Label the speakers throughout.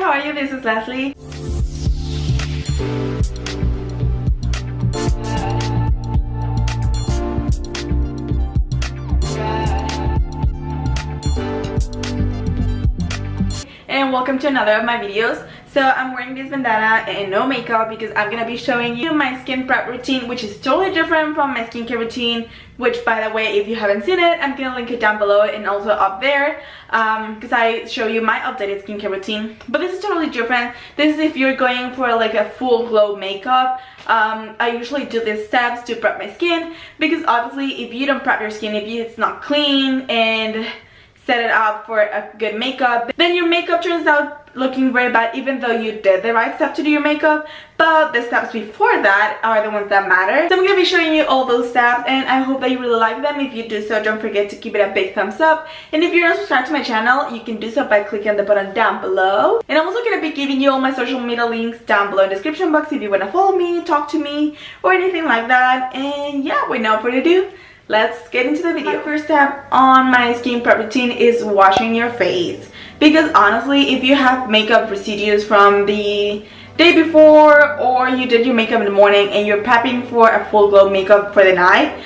Speaker 1: how are you? This is Leslie. And welcome to another of my videos. So I'm wearing this bandana and no makeup because I'm gonna be showing you my skin prep routine, which is totally different from my skincare routine, which, by the way, if you haven't seen it, I'm gonna link it down below and also up there, because I show you my updated skincare routine. But this is totally different. This is if you're going for like a full glow makeup. I usually do these steps to prep my skin because obviously if you don't prep your skin, if it's not clean and set it up for a good makeup, then your makeup turns out looking very bad even though you did the right step to do your makeup. But the steps before that are the ones that matter. So I'm going to be showing you all those steps and I hope that you really like them. If you do so, don't forget to give it a big thumbs up. And if you're not subscribed to my channel, you can do so by clicking the button down below. And I'm also going to be giving you all my social media links down below in the description box if you want to follow me, talk to me, or anything like that. And yeah, without further ado, let's get into the video. My first step on my skin prep routine is washing your face, because honestly, if you have makeup residues from the day before or you did your makeup in the morning and you're prepping for a full glow makeup for the night,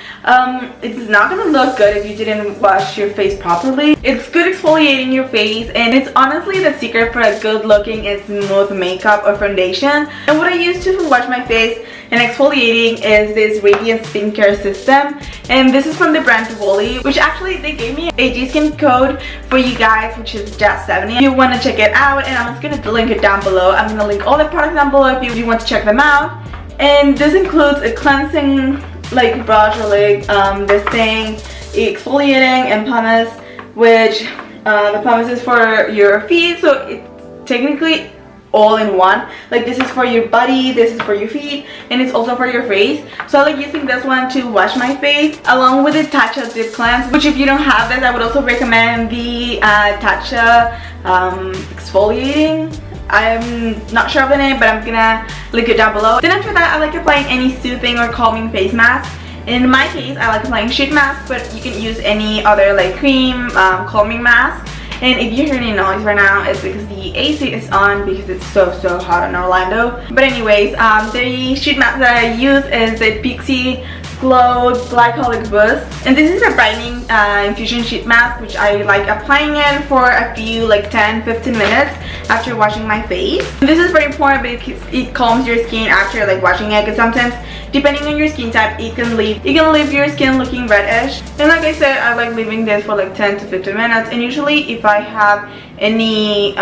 Speaker 1: it's not gonna look good if you didn't wash your face properly. It's good exfoliating your face, and it's honestly the secret for a good looking and smooth makeup or foundation. And what I use to wash my face and exfoliating is this Radiant Skincare System, and this is from the brand Tivoli, which actually they gave me a G-Skin code for you guys, which is JAS70 if you want to check it out, and I'm just gonna link it down below. I'm gonna link all the products down below if you want to check them out. And this includes a cleansing like brush or like this thing, exfoliating and pumice, which the pumice is for your feet, so it's technically all in one. Like this is for your body, this is for your feet, and it's also for your face. So I like using this one to wash my face along with the Tatcha Deep Cleanse, which if you don't have this, I would also recommend the Tatcha exfoliating. I'm not sure of the name, but I'm gonna link it down below. Then after that, I like applying any soothing or calming face mask. In my case, I like applying sheet mask, but you can use any other like cream calming mask. And if you hear any noise right now, it's because the AC is on because it's so hot in Orlando. But anyways, the sheet mask that I use is the Pixi Glow Glycolic Boost, and this is a brightening infusion sheet mask, which I like applying it for a few like 10-15 minutes after washing my face. This is very important because it calms your skin after like washing it, because sometimes depending on your skin type, it can leave your skin looking reddish. And like I said, I like leaving this for like 10 to 15 minutes. And usually if I have any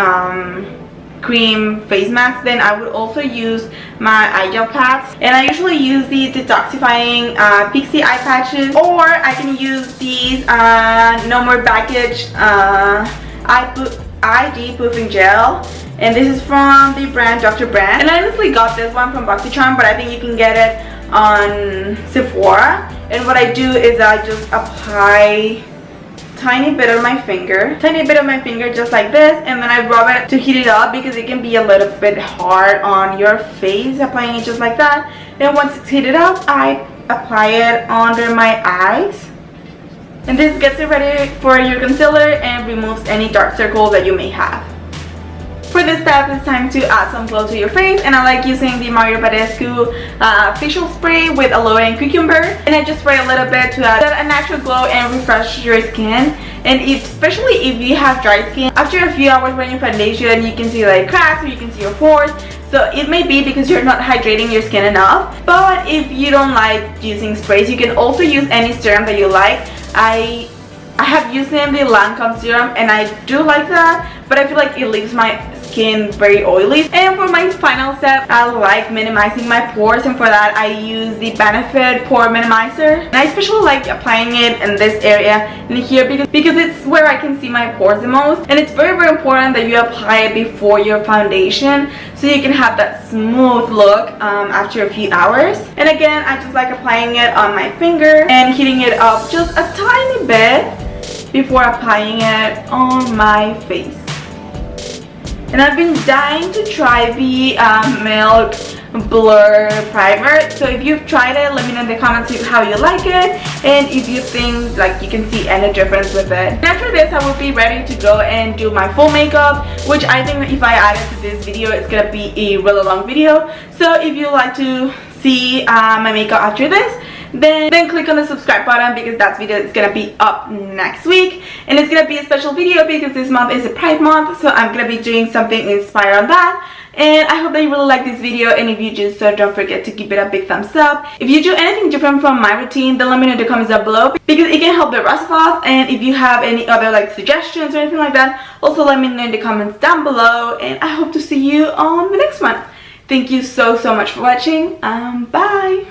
Speaker 1: cream face mask, then I would also use my eye gel pads, and I usually use the detoxifying Pixi eye patches, or I can use these No More Baggage eye depuffing gel, and this is from the brand Dr. Brand. And I honestly got this one from BoxyCharm, but I think you can get it on Sephora. And what I do is I just apply tiny bit of my finger just like this, and then I rub it to heat it up because it can be a little bit hard on your face applying it just like that. And once it's heated up, I apply it under my eyes, and this gets it ready for your concealer and removes any dark circles that you may have. For this step, it's time to add some glow to your face, and I like using the Mario Badescu facial spray with aloe and cucumber, and I just spray a little bit to add a natural glow and refresh your skin. And especially if you have dry skin, after a few hours wearing your foundation, you can see like cracks or you can see your pores. So it may be because you're not hydrating your skin enough. But if you don't like using sprays, you can also use any serum that you like. I have used the Lancome serum and I do like that, but I feel like it leaves my skin very oily. And for my final step, I like minimizing my pores, and for that I use the Benefit Pore Minimizer. And I especially like applying it in this area in here because it's where I can see my pores the most, and it's very important that you apply it before your foundation so you can have that smooth look after a few hours. And again, I just like applying it on my finger and heating it up just a tiny bit before applying it on my face. And I've been dying to try the Milk blur primer. So if you've tried it, let me know in the comments how you like it and if you think like you can see any difference with it. And after this, I will be ready to go and do my full makeup, which I think if I add it to this video, it's gonna be a really long video. So if you like to see my makeup after this, then click on the subscribe button, because that video is gonna be up next week, and it's gonna be a special video because this month is a Pride month, so I'm gonna be doing something inspired on that. And I hope that you really like this video, and if you do so, don't forget to give it a big thumbs up. If you do anything different from my routine, then let me know in the comments down below, because it can help the rest of us. And if you have any other like suggestions or anything like that, also let me know in the comments down below, and I hope to see you on the next one. Thank you so much for watching. Bye.